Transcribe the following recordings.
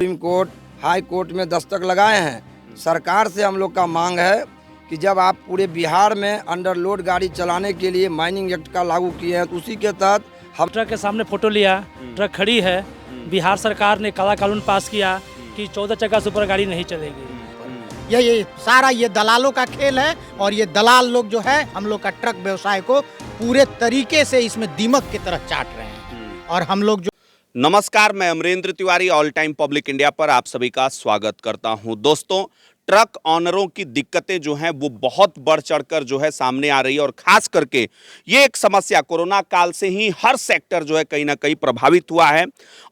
Supreme court, high court में दस्तक लगाए हैं। सरकार से हम लोग का मांग है कि जब आप पूरे बिहार में अंडरलोड गाड़ी चलाने के लिए माइनिंग एक्ट का लागू किए हैं तो उसी के तहत हम ट्रक के सामने फोटो लिया, ट्रक खड़ी है। बिहार सरकार ने काला कानून पास किया कि 14 चक्का से ऊपर गाड़ी नहीं चलेगी। ये सारा ये दलालों का खेल है और ये दलाल लोग जो है हम लोग का ट्रक व्यवसाय को पूरे तरीके से इसमें दीमक की तरह चाट रहे हैं। और हम लोग जो नमस्कार, मैं Amrendra Tiwari all time public India पर आप सभी का स्वागत करता हूं। दोस्तों, ट्रक ऑनरों की दिक्कतें जो हैं वो बहुत बढ़ चढ़कर जो है सामने आ रही है और खास करके ये एक समस्या कोरोना काल से ही हर सेक्टर जो है कहीं ना कहीं प्रभावित हुआ है।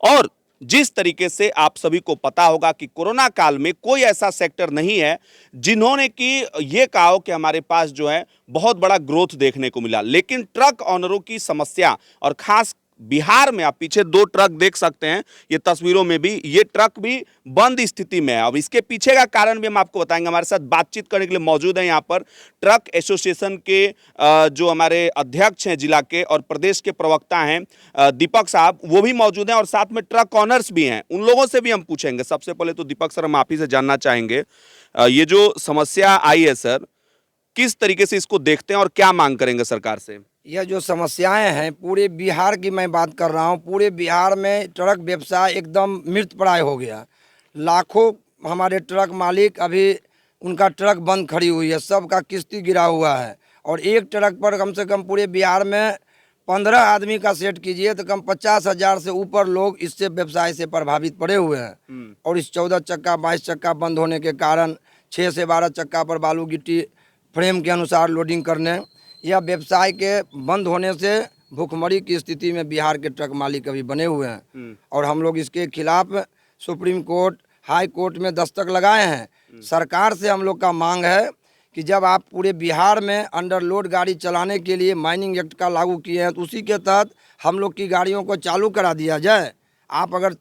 और जिस तरीके से आप सभी को पता होगा कि कोरोना काल में कोई ऐसा सेक्टर नहीं है जिन्होंने कि ये कहा हो कि हमारे पास जो है बहुत बड़ा ग्रोथ देखने को मिला, लेकिन ट्रक ऑनरों की समस्या और खास बिहार में आप पीछे दो ट्रक देख सकते हैं, ये तस्वीरों में भी ये ट्रक भी बंद स्थिति में है। अब इसके पीछे का कारण भी हम आपको बताएंगे। हमारे साथ बातचीत करने के लिए मौजूद है यहाँ पर ट्रक एसोसिएशन के जो हमारे अध्यक्ष हैं जिला के और प्रदेश के प्रवक्ता हैं दीपक साहब, वो भी मौजूद हैं और साथ में ट्रक ऑनर्स भी हैं। उन लोगों से भी हम पूछेंगे। सबसे पहले तो दीपक सर, हम आप ही से जानना चाहेंगे ये जो समस्या आई है सर, किस तरीके से इसको देखते हैं और क्या मांग करेंगे सरकार से? यह जो समस्याएं हैं पूरे बिहार की मैं बात कर रहा हूं। पूरे बिहार में ट्रक व्यवसाय एकदम मृतप्राय हो गया। लाखों हमारे ट्रक मालिक अभी उनका ट्रक बंद खड़ी हुई है, सबका किस्ती गिरा हुआ है। और एक ट्रक पर कम से कम पूरे बिहार में 15 आदमी का सेट कीजिए तो कम 50,000 से ऊपर लोग इससे व्यवसाय से प्रभावित पड़े हुए हैं। और इस 14 चक्का 22 चक्का बंद होने के कारण 6 से 12 चक्का पर बालू गिट्टी फ्रेम के अनुसार लोडिंग करने, यह व्यवसाय के बंद होने से भूखमरी की स्थिति में बिहार के ट्रक मालिक अभी बने हुए हैं। और हम लोग इसके खिलाफ सुप्रीम कोर्ट, हाई कोर्ट में दस्तक लगाए हैं। सरकार से हम लोग का मांग है कि जब आप पूरे बिहार में अंडरलोड गाड़ी चलाने के लिए माइनिंग एक्ट का लागू किए हैं तो उसी के तहत हम लोग की गाड़ियों को चालू करा दिया जाए। आप अगर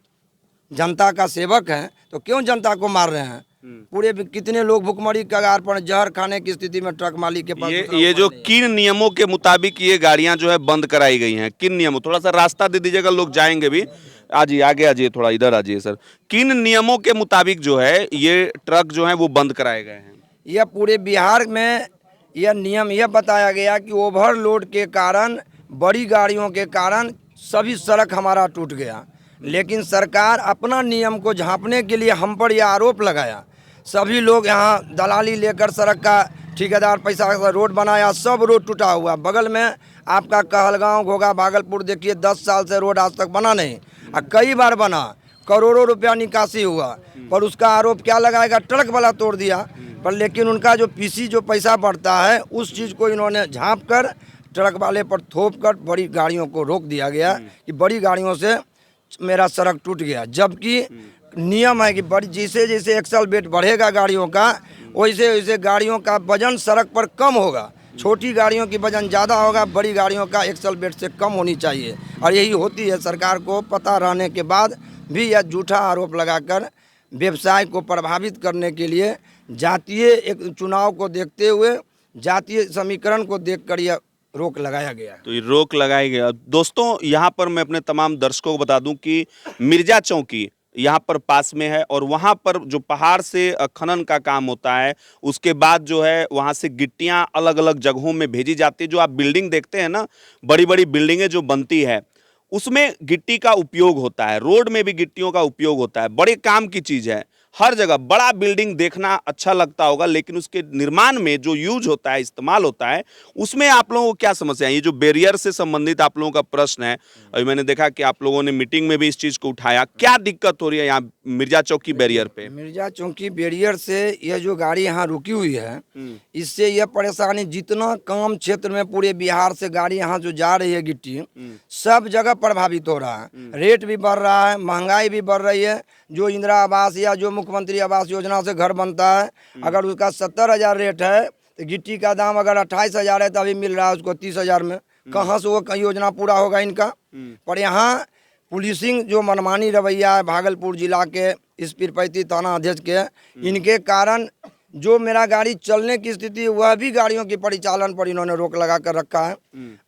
जनता का सेवक हैं तो क्यों जनता को मार रहे हैं? पूरे कितने लोग भुखमरी कगार पर जहर खाने की स्थिति में ट्रक मालिक के पास ये जो किन नियमों के मुताबिक ये गाड़ियां जो है बंद कराई गई हैं, किन नियमों, थोड़ा सा रास्ता दे दीजिएगा, लोग जाएंगे भी। आजिए आगे आजिए, थोड़ा इधर आजिए सर। किन नियमों के मुताबिक जो है ये ट्रक जो है वो बंद कराए गए हैं? यह पूरे बिहार में यह नियम यह बताया गया कि ओवरलोड के कारण, बड़ी गाड़ियों के कारण सभी सड़क हमारा टूट गया। लेकिन सरकार अपना नियम को झांपने के लिए हम पर यह आरोप लगाया। सभी लोग यहाँ दलाली लेकर सड़क का ठेकेदार पैसा का रोड बनाया, सब रोड टूटा हुआ। बगल में आपका कहलगांव, घोगा, भागलपुर देखिए 10 साल से रोड आज तक बना नहीं। कई बार बना, करोड़ों रुपया निकासी हुआ, पर उसका आरोप क्या लगाएगा? ट्रक वाला तोड़ दिया। पर लेकिन उनका जो पीसी जो पैसा बढ़ता है उस चीज़ को इन्होंने झाँप कर ट्रक वाले पर थोप कर बड़ी गाड़ियों को रोक दिया गया कि बड़ी गाड़ियों से मेरा सड़क टूट गया। जबकि नियम है कि बड़ी जैसे जैसे एक्सल वेट बढ़ेगा गाड़ियों का, वैसे वैसे गाड़ियों का वजन सड़क पर कम होगा। छोटी गाड़ियों की वजन ज़्यादा होगा, बड़ी गाड़ियों का एक्सल वेट से कम होनी चाहिए। और यही होती है। सरकार को पता रहने के बाद भी यह झूठा आरोप लगाकर व्यवसाय को प्रभावित करने के लिए जातीय एक चुनाव को देखते हुए जातीय समीकरण को देखकर यह रोक लगाया गया। तो ये रोक लगाई गया। दोस्तों, यहाँ पर मैं अपने तमाम दर्शकों को बता दूं कि मिर्जा चौकी यहाँ पर पास में है और वहाँ पर जो पहाड़ से खनन का काम होता है, उसके बाद जो है वहाँ से गिट्टियाँ अलग अलग जगहों में भेजी जाती है। जो आप बिल्डिंग देखते हैं ना, बड़ी बड़ी बिल्डिंगें जो बनती है उसमें गिट्टी का उपयोग होता है, रोड में भी गिट्टियों का उपयोग होता है। बड़े काम की चीज़ है। हर जगह बड़ा बिल्डिंग देखना अच्छा लगता होगा, लेकिन उसके निर्माण में जो यूज होता है, इस्तेमाल होता है, उसमें आप लोगों को क्या समस्या है? ये जो बैरियर से संबंधित आप लोगों का प्रश्न है, अभी मैंने देखा कि आप लोगों ने मीटिंग में भी इस चीज़ को उठाया। क्या दिक्कत हो रही है यहाँ मिर्जा चौकी बैरियर पे? मिर्जा चौकी बैरियर से यह जो गाड़ी यहाँ रुकी हुई है, इससे यह परेशानी, जितना काम क्षेत्र में पूरे बिहार से गाड़ी यहाँ जो जा रही है गिट्टी, सब जगह प्रभावित हो रहा है। रेट भी बढ़ रहा है, महंगाई भी बढ़ रही है। जो इंदिरा आवास या जो मुख्यमंत्री आवास योजना से घर बनता है, अगर उसका 70,000 रेट है तो गिट्टी का दाम अगर 28,000 है तो अभी मिल रहा है उसको 30,000 में। कहाँ से वो योजना पूरा होगा इनका? पर यहाँ पुलिसिंग जो मनमानी रवैया है भागलपुर जिला के इस पीरपैती थाना अध्यक्ष के, इनके कारण जो मेरा गाड़ी चलने की स्थिति है वह भी गाड़ियों की परिचालन पर इन्होंने रोक लगा कर रखा है।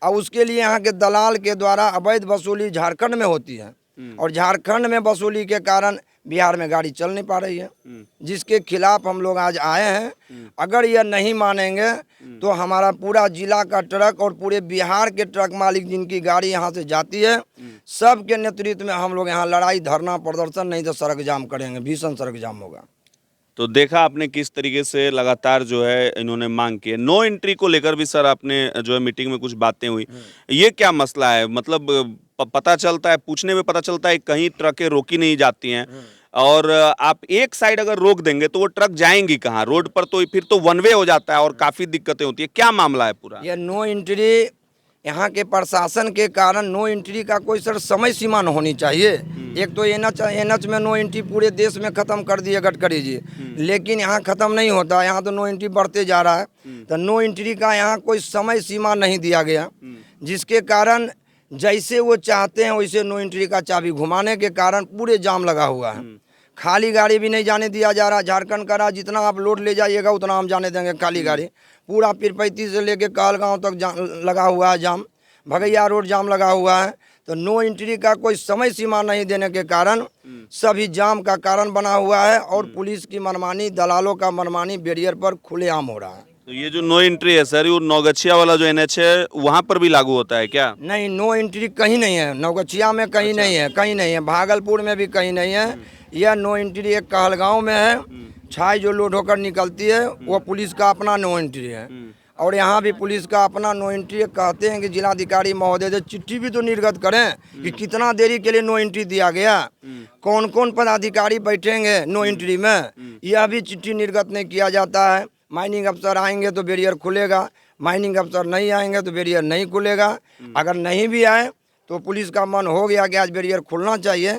और उसके लिए यहाँ के दलाल के द्वारा अवैध वसूली झारखंड में होती है और झारखंड में वसूली के कारण बिहार में गाड़ी चल नहीं पा रही है, जिसके खिलाफ हम लोग आज आए हैं। अगर यह नहीं मानेंगे तो हमारा पूरा जिला का ट्रक और पूरे बिहार के ट्रक मालिक जिनकी गाड़ी यहाँ से जाती है, सब के नेतृत्व में हम लोग यहाँ लड़ाई, धरना, प्रदर्शन, नहीं तो सड़क जाम करेंगे, भीषण सड़क जाम होगा। तो देखा आपने किस तरीके से लगातार जो है इन्होंने मांग की है। नो एंट्री को लेकर भी सर आपने जो है मीटिंग में कुछ बातें हुई, ये क्या मसला है? मतलब पता चलता है, पूछने में पता चलता है कहीं ट्रकें रोकी नहीं जाती हैं, और आप एक साइड अगर रोक देंगे तो वो ट्रक जाएंगी कहाँ? रोड पर तो फिर तो वन वे हो जाता है और काफी दिक्कतें होती है। क्या मामला है पूरा? यह नो एंट्री यहाँ के प्रशासन के कारण, नो एंट्री का कोई सर समय सीमा न होनी चाहिए। एक तो एनएच में नो एंट्री पूरे देश में खत्म कर दिए गडकरी जी, लेकिन यहाँ खत्म नहीं होता, यहाँ तो नो एंट्री बढ़ते जा रहा है। तो नो एंट्री का यहाँ कोई समय सीमा नहीं दिया गया, जिसके कारण जैसे वो चाहते हैं वैसे नो एंट्री का चाबी घुमाने के कारण पूरे जाम लगा हुआ है। खाली गाड़ी भी नहीं जाने दिया जा रहा। झारखंड का राज, जितना आप लोड ले जाइएगा उतना हम जाने देंगे खाली गाड़ी। पूरा पीरपैती से लेके कहलगांव तक लगा हुआ है जाम, भगैया रोड जाम लगा हुआ है। तो नो एंट्री का कोई समय सीमा नहीं देने के कारण सभी जाम का कारण बना हुआ है, और पुलिस की मनमानी, दलालों का मनमानी बैरियर पर खुलेआम हो रहा है। तो ये जो नो एंट्री है सर, वो नौगछिया वाला जो एनएच है वहाँ पर भी लागू होता है क्या? नहीं, नो एंट्री कहीं नहीं है, नौगछिया में कहीं नहीं है, कहीं नहीं है, भागलपुर में भी कहीं नहीं है। यह नो एंट्री एक कहलगांव में है। छाई जो लोड होकर निकलती है वो पुलिस का अपना नो एंट्री है, और यहाँ भी पुलिस का अपना नो एंट्री। कहते हैं कि जिलाधिकारी महोदय से चिट्ठी भी तो निर्गत करें कि कितना देरी के लिए नो एंट्री दिया गया, कौन कौन पदाधिकारी बैठेंगे नो एंट्री में, यह भी चिट्ठी निर्गत नहीं किया जाता है। माइनिंग अफसर आएंगे तो बैरियर खुलेगा, माइनिंग अफसर नहीं आएंगे तो बैरियर नहीं खुलेगा। अगर नहीं भी आए तो पुलिस का मन हो गया कि आज बैरियर खुलना चाहिए,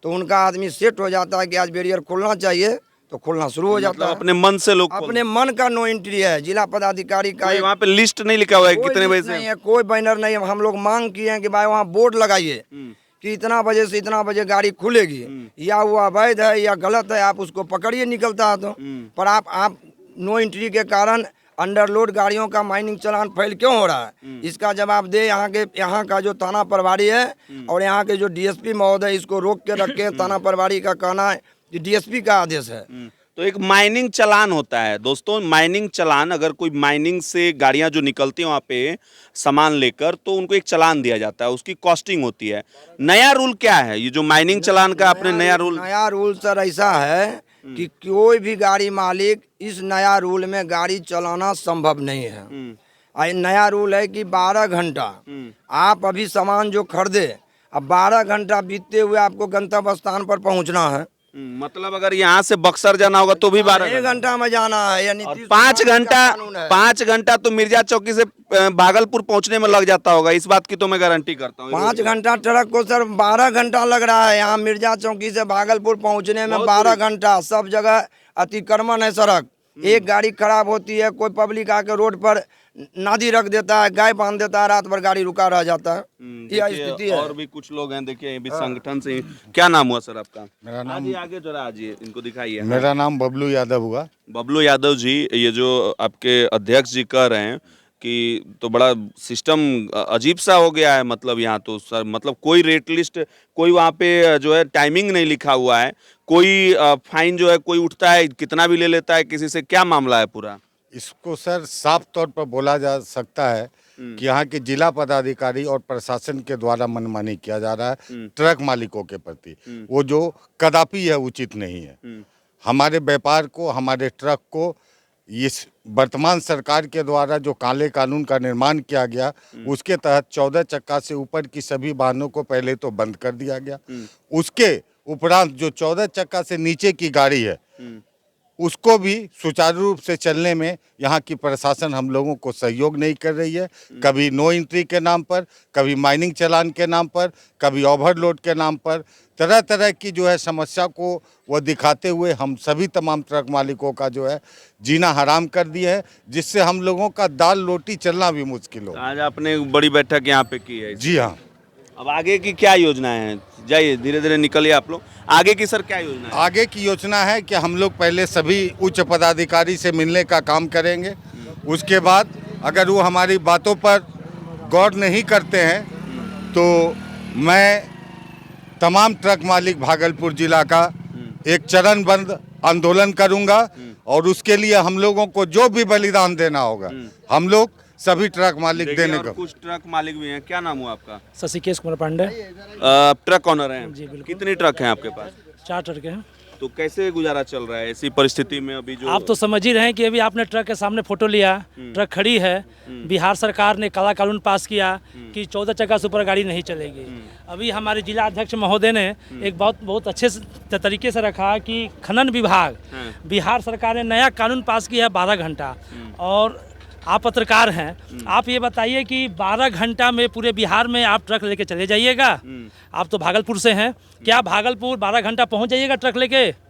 तो उनका आदमी सेट हो जाता है कि आज बैरियर खुलना चाहिए, तो खुलना शुरू हो जाता है। अपने मन से लोग अपने मन का नो एंट्री है। जिला पदाधिकारी का वहाँ पे लिस्ट नहीं लिखा हुआ है कितने बजे से? नहीं है, कोई बैनर नहीं है। हम लोग मांग किए हैं कि भाई वहाँ बोर्ड लगाइए कि इतना बजे से इतना बजे गाड़ी खुलेगी, या वो अवैध है या गलत है, आप उसको पकड़िए निकलता है तो। पर आप नो एंट्री के कारण अंडरलोड गाड़ियों का माइनिंग चालान फैल क्यों हो रहा है, इसका जवाब दे यहाँ का जो थाना प्रभारी है और यहाँ के जो डीएसपी महोदय, इसको रोक के रखे। थाना प्रभारी का कहना है कि डीएसपी का आदेश है। तो एक माइनिंग चालान होता है दोस्तों, माइनिंग चालान। अगर कोई माइनिंग से गाड़ियां जो निकलती हैं वहाँ पे सामान लेकर, तो उनको एक चालान दिया जाता है, उसकी कॉस्टिंग होती है। नया रूल क्या है ये जो माइनिंग चालान का आपने नया रूल सर ऐसा है कि कोई भी गाड़ी मालिक इस नया रूल में गाड़ी चलाना संभव नहीं है। नया रूल है कि 12 घंटा आप अभी सामान जो खरीदे, अब 12 घंटा बीतते हुए आपको गंतव्य स्थान पर पहुंचना है। मतलब अगर यहाँ से बक्सर जाना होगा तो भी 12 घंटा में जाना है, यानी 5 घंटा तो मिर्जा चौकी से भागलपुर पहुँचने में लग जाता होगा। इस बात की तो मैं गारंटी करता हूँ। 5 घंटा ट्रक को सर 12 घंटा लग रहा है। यहाँ मिर्जा चौकी से भागलपुर पहुँचने में 12 घंटा। सब जगह अतिक्रमण है सड़क। एक गाड़ी खराब होती है, कोई पब्लिक आके रोड पर नादी रख देता है, गाय बांध देता है, रात भर गाड़ी रुका रह जाता है। यह स्थिति है। और भी कुछ लोग हैं, देखिए ये भी संगठन से। क्या नाम हुआ सर आपका? मेरा नाम आगे जरा आजिए, इनको दिखाइए। मेरा नाम बबलू यादव हुआ। बबलू यादव जी, ये जो आपके अध्यक्ष जी कह रहे हैं कि तो बड़ा सिस्टम अजीब सा हो गया है। मतलब यहाँ तो सर, मतलब कोई रेट लिस्ट, कोई वहाँ पे जो है टाइमिंग नहीं लिखा हुआ है, कोई फाइन जो है कोई उठता है कितना भी ले लेता है किसी से। क्या मामला है पूरा? इसको सर साफ तौर पर बोला जा सकता है कि यहाँ के जिला पदाधिकारी और प्रशासन के द्वारा मनमानी किया जा रहा है ट्रक मालिकों के प्रति। वो जो कदापि यह उचित नहीं है। हमारे व्यापार को, हमारे ट्रक को इस वर्तमान सरकार के द्वारा जो काले कानून का निर्माण किया गया, उसके तहत 14 चक्का से ऊपर की सभी वाहनों को पहले तो बंद कर दिया गया। उसके उपरांत जो 14 चक्का से नीचे की गाड़ी है उसको भी सुचारू रूप से चलने में यहाँ की प्रशासन हम लोगों को सहयोग नहीं कर रही है। कभी नो एंट्री के नाम पर, कभी माइनिंग चालान के नाम पर, कभी ओवरलोड के नाम पर, तरह तरह की जो है समस्या को वह दिखाते हुए हम सभी तमाम ट्रक मालिकों का जो है जीना हराम कर दिया है, जिससे हम लोगों का दाल रोटी चलना भी मुश्किल हो। आज आपने बड़ी बैठक यहाँ पे की है। जी हाँ। अब आगे की क्या योजनाएं हैं? जाइए, धीरे धीरे निकलिए आप लोग। आगे की सर क्या योजना है? आगे की योजना है कि हम लोग पहले सभी उच्च पदाधिकारी से मिलने का काम करेंगे। उसके बाद अगर वो हमारी बातों पर गौर नहीं करते हैं तो मैं तमाम ट्रक मालिक भागलपुर जिला का एक चरणबद्ध आंदोलन करूंगा और उसके लिए हम लोगों को जो भी बलिदान देना होगा हम लोग सभी ट्रक मालिक देखिए, देने और का। कुछ ट्रक मालिक भी हैं। क्या नाम हुआ आपका? शशिकेश कुमार पांडे। ट्रक ऑनर हैं। जी, बिल्कुल। कितने ट्रक हैं आपके पास? 4 ट्रक हैं। तो कैसे गुजारा चल रहा है ऐसी परिस्थिति में? अभी जो आप तो समझ ही रहे हैं कि अभी आपने ट्रक के सामने फोटो लिया, ट्रक खड़ी है। बिहार सरकार ने काला कानून पास किया कि 14 चक्का से ऊपर गाड़ी नहीं चलेगी। अभी हमारे जिला अध्यक्ष महोदय ने एक बहुत अच्छे तरीके से रखा कि खनन विभाग, बिहार सरकार ने नया कानून पास किया है 12 घंटा। और आप पत्रकार हैं, आप ये बताइए कि 12 घंटा में पूरे बिहार में आप ट्रक लेके चले जाइएगा? आप तो भागलपुर से हैं, क्या भागलपुर 12 घंटा पहुंच जाइएगा ट्रक लेके?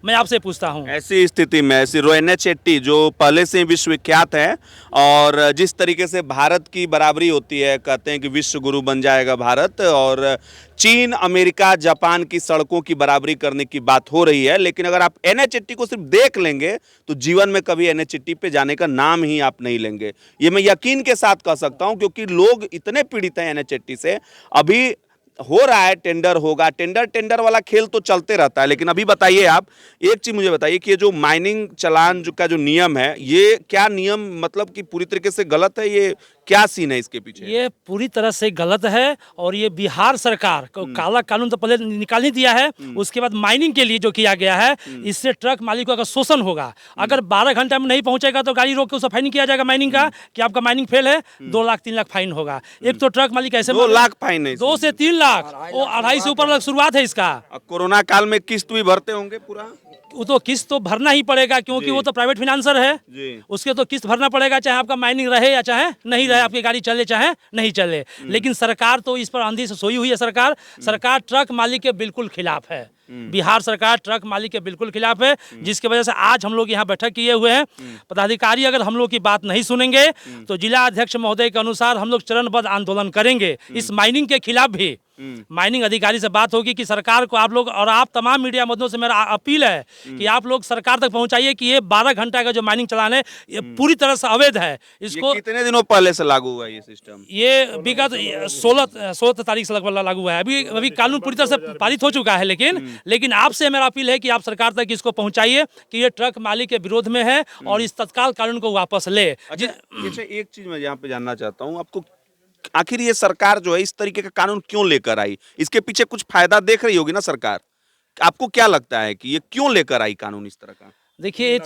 मैं आपसे पूछता हूं। ऐसी स्थिति में ऐसी रोहिणी शेट्टी जो पहले से ही विश्वविख्यात है और जिस तरीके से भारत की बराबरी होती है, कहते हैं कि विश्व गुरु बन जाएगा भारत, और चीन, अमेरिका, जापान की सड़कों की बराबरी करने की बात हो रही है। लेकिन अगर आप NH80 को सिर्फ देख लेंगे तो जीवन में कभी NH80 पे जाने का नाम ही आप नहीं लेंगे। ये मैं यकीन के साथ कह सकता हूं, क्योंकि लोग इतने पीड़ित हैं NH80 से। अभी हो रहा है टेंडर होगा, टेंडर वाला खेल तो चलते रहता है। लेकिन अभी बताइए आप, एक चीज मुझे बताइए कि ये जो माइनिंग चालान का जो नियम है, ये क्या नियम मतलब कि पूरी तरीके से गलत है? ये क्या सीन है इसके पीछे? ये पूरी तरह से गलत है और ये बिहार सरकार को काला कानून तो पहले निकाल ही दिया है, उसके बाद माइनिंग के लिए जो किया गया है, इससे ट्रक मालिकों का शोषण होगा। अगर 12 घंटा में नहीं पहुंचेगा तो गाड़ी रोक के उसे फाइन किया जाएगा माइनिंग का कि आपका माइनिंग फेल है, 2 लाख 3 लाख फाइन होगा। एक तो ट्रक मालिक ऐसे 2 लाख फाइन है? 2 से 3 लाख, वो 2.5 से ऊपर शुरुआत है इसका। कोरोना काल में किस्त भी भरते होंगे पूरा? वो तो किस्त तो भरना ही पड़ेगा, क्योंकि वो तो प्राइवेट फिनांसर है जी। उसके तो किस्त भरना पड़ेगा, चाहे आपका माइनिंग रहे या चाहे नहीं रहे, आपकी गाड़ी चले चाहे नहीं चले। लेकिन सरकार तो इस पर आंधी से सोई हुई है। सरकार ट्रक मालिक के बिल्कुल खिलाफ है। बिहार सरकार ट्रक मालिक के बिल्कुल खिलाफ है, जिसकी वजह से आज हम लोग यहाँ बैठक किए हुए हैं। पदाधिकारी अगर हम लोग की बात नहीं सुनेंगे तो जिला अध्यक्ष महोदय के अनुसार हम लोग चरणबद्ध आंदोलन करेंगे इस माइनिंग के खिलाफ भी। माइनिंग अधिकारी से बात होगी कि सरकार को आप लोग और आप तमाम मीडिया मध्यों से मेरा अपील है कि आप लोग सरकार तक पहुंचाइए कि ये 12 घंटा का जो माइनिंग चलान है ये पूरी तरह से अवैध है। इसको कितने दिनों पहले से लागू हुआ ये सिस्टम? ये विगत 16 तारीख से लगभग लागू हुआ है। अभी कानून पूरी तरह से पारित हो चुका है, लेकिन आपसे मेरा अपील है कि आप सरकार तक इसको पहुंचाइए कि ये ट्रक मालिक के विरोध में है और इस तत्काल कानून को वापस ले। अच्छा, एक चीज मैं यहाँ पे जानना चाहता हूँ आपको, आखिर ये सरकार जो है इस तरीके का कानून क्यों लेकर आई? इसके पीछे कुछ फायदा देख रही होगी ना सरकार? आपको क्या लगता है कि ये क्यों लेकर आई कानून इस तरह का? देखिए,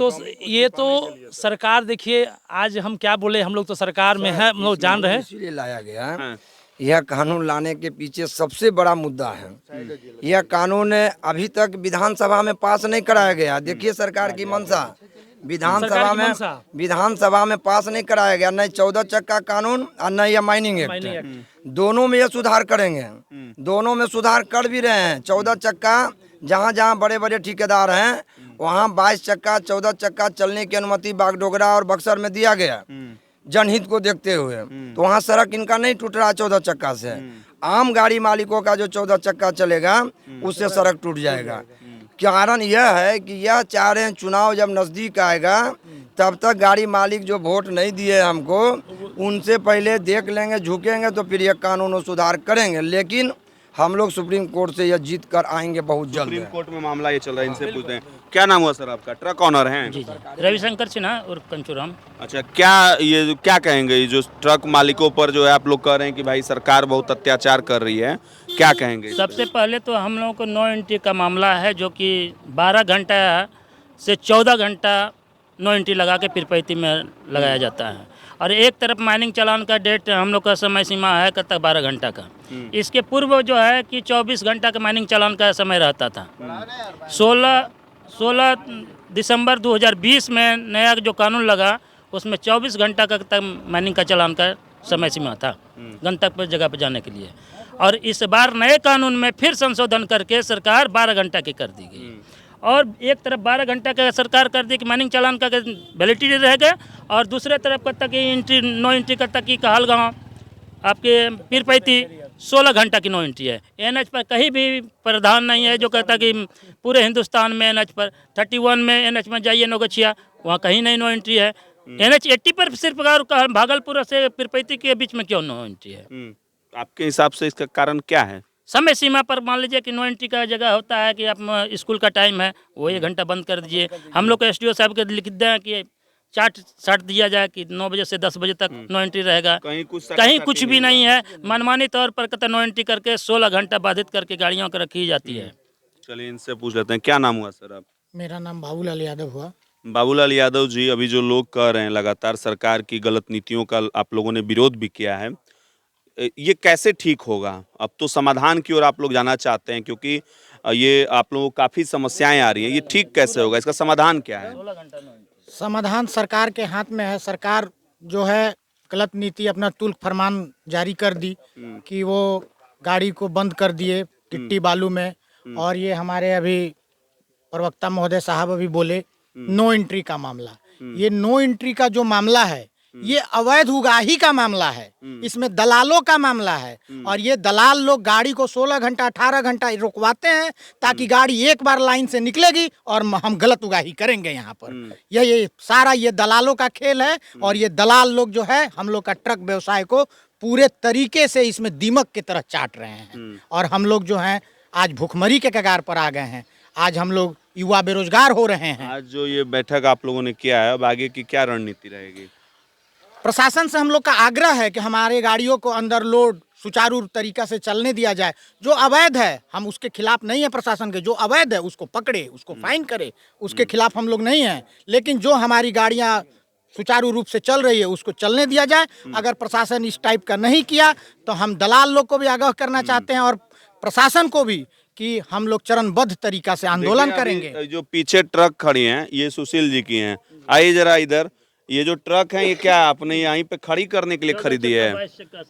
ये तो सरकार, देखिए आज हम क्या बोले, हम लोग तो सरकार में है, हम लोग जान रहे हैं। इसीलिए लाया गया है। यह कानून लाने के पीछे सबसे बड़ा मुद्दा है, यह कानून अभी तक विधानसभा में पास नहीं कराया गया। देखिए सरकार की मंशा, विधानसभा में पास नहीं कराया गया, न 14 चक्का कानून और न यह माइनिंग एक्ट। दोनों में ये सुधार करेंगे, दोनों में सुधार कर भी रहे हैं। 14 चक्का जहाँ जहाँ बड़े बड़े ठेकेदार हैं वहाँ 22 चक्का 14 चक्का चलने की अनुमति बागडोगरा और बक्सर में दिया गया जनहित को देखते हुए। तो वहाँ सड़क इनका नहीं टूट रहा 14 चक्का से। आम गाड़ी मालिकों का जो 14 चक्का चलेगा उससे सड़क टूट जाएगा। कारण यह है कि यह चाह रहे हैं चुनाव जब नज़दीक आएगा तब तक गाड़ी मालिक जो वोट नहीं दिए हमको उनसे पहले देख लेंगे, झुकेंगे तो फिर यह कानून सुधार करेंगे। लेकिन हम लोग सुप्रीम कोर्ट से यह जीत कर आएंगे बहुत जल्द। सुप्रीम कोर्ट में मामला ये चल रहा है, इनसे पूछते हैं। क्या नाम हुआ सर आपका? ट्रक ऑनर हैं? जी रविशंकर सिन्हा और कंचूराम। अच्छा, क्या कहेंगे ये जो ट्रक मालिकों पर जो है आप लोग कह रहे हैं कि भाई सरकार बहुत अत्याचार कर रही है, क्या कहेंगे? सबसे पहले तो हम लोगों को नो एंट्री का मामला है, जो कि 12 घंटा से 14 घंटा नो एंट्री लगा के पिरपैती में लगाया जाता है। और एक तरफ माइनिंग चालान का डेट हम लोग का समय सीमा है कब तक 12 घंटा का। इसके पूर्व जो है कि 24 घंटा का माइनिंग चालान का समय रहता था। 16 दिसंबर 2020 में नया जो कानून लगा उसमें 24 घंटा का तक माइनिंग का चालान का समय सीमा था गंतव्य जगह पर जाने के लिए। और इस बार नए कानून में फिर संशोधन करके सरकार 12 घंटा की कर दी गई। और एक तरफ 12 घंटा का सरकार कर दी कि माइनिंग चालान का वैलिडिटी रह गया, और दूसरे तरफ कब तक एंट्री नो एंट्री कब तक की कहलगांव आपके पीरपैती 16 घंटा की नो एंट्री है। NH पर कहीं भी प्रावधान नहीं है जो कहता कि पूरे हिंदुस्तान में NH पर 31 में NH में जाइए नौगछिया, वहाँ कहीं नहीं नो एंट्री है। NH 80 पर सिर्फ भागलपुर से पीरपैती के बीच में क्यों नो एंट्री है? आपके हिसाब से इसका कारण क्या है? समय सीमा पर मान लीजिए कि नो एंट्री का जगह होता है कि आप स्कूल का टाइम है वो 1 घंटा बंद कर दीजिए। हम लोग को एसडीओ साहब के लिख दें कि चार्ट साट दिया जाए कि 9 बजे से 10 बजे तक नो एंट्री रहेगा। कहीं कुछ भी नहीं है, मनमानी तौर पर कहते नो एंट्री करके 16 घंटा बाधित करके गाड़ियों को रखी जाती है। चलिए इनसे पूछ लेते हैं, क्या नाम हुआ सर आप? मेरा नाम बाबूलाल यादव हुआ। बाबूलाल यादव जी, अभी जो लोग कह रहे हैं लगातार सरकार की गलत नीतियों का आप लोगों ने विरोध भी किया है, ये कैसे ठीक होगा? अब तो समाधान की ओर आप लोग जाना चाहते हैं क्योंकि ये आप लोगों को काफ़ी समस्याएं आ रही हैं, ये ठीक कैसे होगा? इसका समाधान क्या है? समाधान सरकार के हाथ में है। सरकार जो है गलत नीति अपना तुल्क फरमान जारी कर दी कि वो गाड़ी को बंद कर दिए गिट्टी बालू में। और ये हमारे अभी प्रवक्ता महोदय साहब अभी बोले नो एंट्री का मामला, ये नो एंट्री का जो मामला है ये अवैध उगाही का मामला है, इसमें दलालों का मामला है। और ये दलाल लोग गाड़ी को 16 घंटा 18 घंटा रुकवाते हैं ताकि गाड़ी एक बार लाइन से निकलेगी और हम गलत उगाही करेंगे यहाँ पर। ये सारा ये दलालों का खेल है। और ये दलाल लोग जो है हम लोग का ट्रक व्यवसाय को पूरे तरीके से इसमें दीमक की तरह चाट रहे हैं। और हम लोग जो हैं आज भुखमरी के कगार पर आ गए हैं। आज हम लोग युवा बेरोजगार हो रहे हैं। आज जो ये बैठक आप लोगों ने किया है, अब आगे की क्या रणनीति रहेगी? प्रशासन से हम लोग का आग्रह है कि हमारे गाड़ियों को अंडर लोड सुचारू तरीका से चलने दिया जाए। जो अवैध है हम उसके खिलाफ नहीं है, प्रशासन के जो अवैध है उसको पकड़े, उसको फाइन करे, उसके खिलाफ हम लोग नहीं हैं। लेकिन जो हमारी गाड़ियां सुचारू रूप से चल रही है उसको चलने दिया जाए। अगर प्रशासन इस टाइप का नहीं किया तो हम दलाल लोग को भी आगाह करना चाहते हैं और प्रशासन को भी कि हम लोग चरणबद्ध तरीका से आंदोलन करेंगे। जो पीछे ट्रक खड़ी हैं ये सुशील जी की हैं, आइए जरा इधर। ये जो ट्रक है ये क्या आपने यहीं पे खड़ी करने के लिए खरीदी है?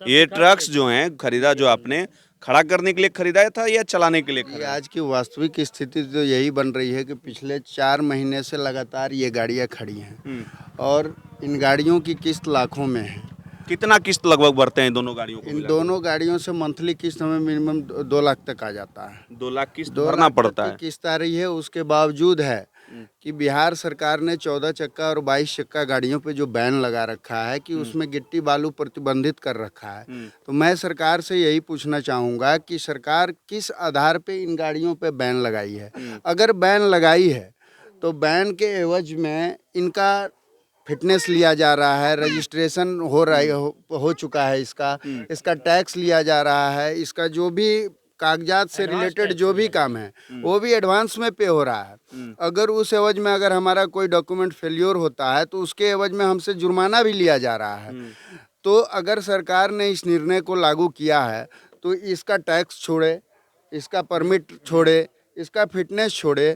ये ट्रक्स जो हैं खरीदा, जो आपने खड़ा करने के लिए खरीदा था या चलाने के लिए ये खरीदा? आज की वास्तविक स्थिति तो यही बन रही है कि पिछले 4 महीने से लगातार ये गाड़ियां खड़ी हैं और इन गाड़ियों की किस्त लाखों में है। कितना किस्त लगभग भरते हैं दोनों गाड़ियों को? इन दोनों गाड़ियों से मंथली किस्त हमें मिनिमम 2 लाख तक आ जाता है। 2 लाख किस्त 2 भरना लाख पड़ता तक है। की किस्त आ रही है। उसके बावजूद है कि बिहार सरकार ने 14 चक्का और 22 चक्का गाड़ियों पे जो बैन लगा रखा है कि उसमें गिट्टी बालू प्रतिबंधित कर रखा है। तो मैं सरकार से यही पूछना चाहूँगा कि सरकार किस आधार पे इन गाड़ियों पे बैन लगाई है। अगर बैन लगाई है तो बैन के एवज में इनका फिटनेस लिया जा रहा है, रजिस्ट्रेशन हो चुका है, इसका टैक्स लिया जा रहा है, इसका जो भी कागजात से रिलेटेड जो भी काम है वो भी एडवांस में पे हो रहा है। अगर उस एवज में अगर हमारा कोई डॉक्यूमेंट फेल्योर होता है तो उसके एवज में हमसे जुर्माना भी लिया जा रहा है। तो अगर सरकार ने इस निर्णय को लागू किया है तो इसका टैक्स छोड़े, इसका परमिट छोड़े, इसका फिटनेस छोड़े।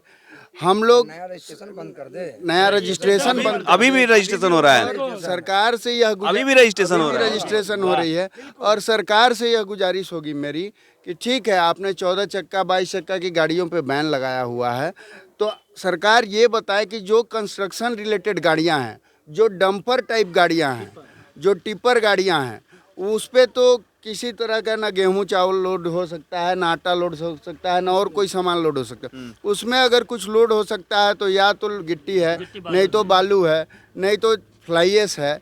हम लोग नया रजिस्ट्रेशन बंद कर दे। नया रजिस्ट्रेशन बंद, अभी भी रजिस्ट्रेशन हो रहा है। सरकार से यह अभी भी रजिस्ट्रेशन हो रहा है। रजिस्ट्रेशन हो रही है। और सरकार से यह गुजारिश होगी मेरी कि ठीक है आपने 14 चक्का 22 चक्का की गाड़ियों पे बैन लगाया हुआ है तो सरकार ये बताए कि जो कंस्ट्रक्शन रिलेटेड गाड़ियां हैं, जो डंपर टाइप गाड़ियां हैं, जो टिपर गाड़ियां हैं, उस पे तो किसी तरह का ना गेहूं चावल लोड हो सकता है, ना आटा लोड हो सकता है, ना और कोई सामान लोड हो सकता है। उसमें अगर कुछ लोड हो सकता है तो या तो गिट्टी है, नहीं तो बालू है, नहीं तो फ्लाई ऐश है।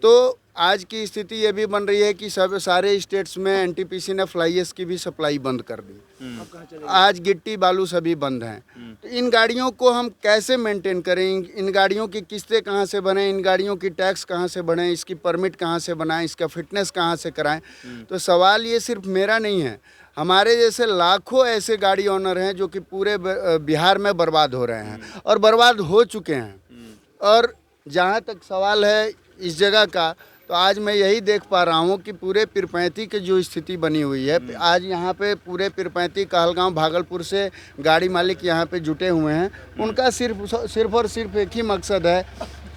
तो आज की स्थिति ये भी बन रही है कि सारे स्टेट्स में एनटीपीसी ने फ्लाई ऐश की भी सप्लाई बंद कर दी। आज गिट्टी बालू सभी बंद हैं। तो इन गाड़ियों को हम कैसे मेंटेन करें? इन गाड़ियों की किस्तें कहाँ से बने, इन गाड़ियों की टैक्स कहाँ से बने, इसकी परमिट कहाँ से बनाएं, इसका फिटनेस कहाँ से कराएं? तो सवाल ये सिर्फ मेरा नहीं है, हमारे जैसे लाखों ऐसे गाड़ी ओनर हैं जो कि पूरे बिहार में बर्बाद हो रहे हैं और बर्बाद हो चुके हैं। और जहाँ तक सवाल है इस जगह का, तो आज मैं यही देख पा रहा हूँ कि पूरे पीरपैंती की जो स्थिति बनी हुई है, आज यहाँ पे पूरे पीरपैंती, कहलगांव, भागलपुर से गाड़ी मालिक यहाँ पे जुटे हुए हैं। उनका सिर्फ और सिर्फ एक ही मकसद है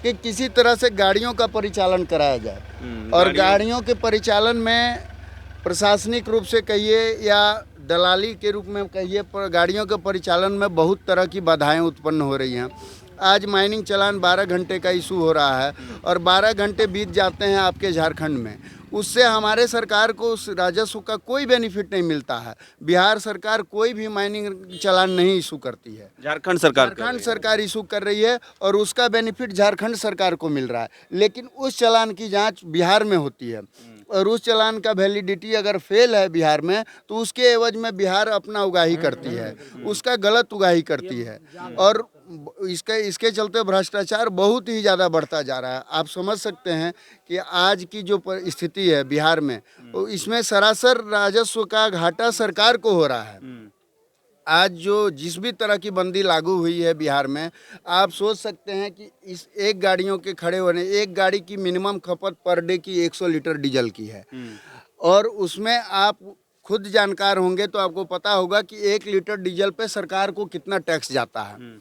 कि किसी तरह से गाड़ियों का परिचालन कराया जाए। और गाड़ियों के परिचालन में प्रशासनिक रूप से कहिए या दलाली के रूप में कहिए, गाड़ियों के परिचालन में बहुत तरह की बाधाएं उत्पन्न हो रही हैं। आज माइनिंग चालान 12 घंटे का इशू हो रहा है और 12 घंटे बीत जाते हैं आपके झारखंड में। उससे हमारे सरकार को उस राजस्व का कोई बेनिफिट नहीं मिलता है। बिहार सरकार कोई भी माइनिंग चालान नहीं इशू करती है, झारखंड सरकार इशू कर रही है और उसका बेनिफिट झारखंड सरकार को मिल रहा है। लेकिन उस चालान की जांच बिहार में होती है रूस चालान का वैलिडिटी अगर फेल है बिहार में, तो उसके एवज में बिहार अपना उगाही करती है, उसका गलत उगाही करती है, और इसके चलते भ्रष्टाचार बहुत ही ज़्यादा बढ़ता जा रहा है। आप समझ सकते हैं कि आज की जो स्थिति है बिहार में, तो इसमें सरासर राजस्व का घाटा सरकार को हो रहा है। आज जो जिस भी तरह की बंदी लागू हुई है बिहार में, आप सोच सकते हैं कि इस एक गाड़ियों के खड़े होने, एक गाड़ी की मिनिमम खपत पर डे की 100 लीटर डीजल की है, और उसमें आप खुद जानकार होंगे तो आपको पता होगा कि 1 लीटर डीजल पे सरकार को कितना टैक्स जाता है।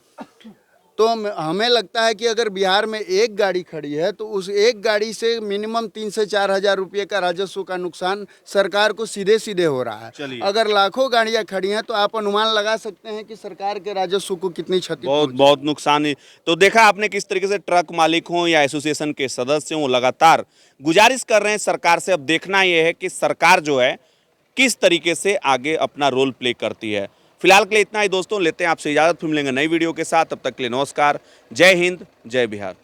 तो हमें लगता है कि अगर बिहार में एक गाड़ी खड़ी है तो उस एक गाड़ी से मिनिमम 3 से 4 हजार रुपये का राजस्व का नुकसान सरकार को सीधे सीधे हो रहा है। अगर लाखों गाड़ियां खड़ी हैं तो आप अनुमान लगा सकते हैं कि सरकार के राजस्व को कितनी क्षति बहुत नुकसान है। तो देखा आपने किस तरीके से ट्रक मालिक हों या एसोसिएशन के सदस्य हों, लगातार गुजारिश कर रहे हैं सरकार से। अब देखना यह है कि सरकार जो है किस तरीके से आगे अपना रोल प्ले करती है। फिलहाल के लिए इतना ही दोस्तों, लेते हैं आपसे इजाजत, फिर मिलेंगे नई वीडियो के साथ। तब तक के लिए नमस्कार, जय हिंद, जय बिहार।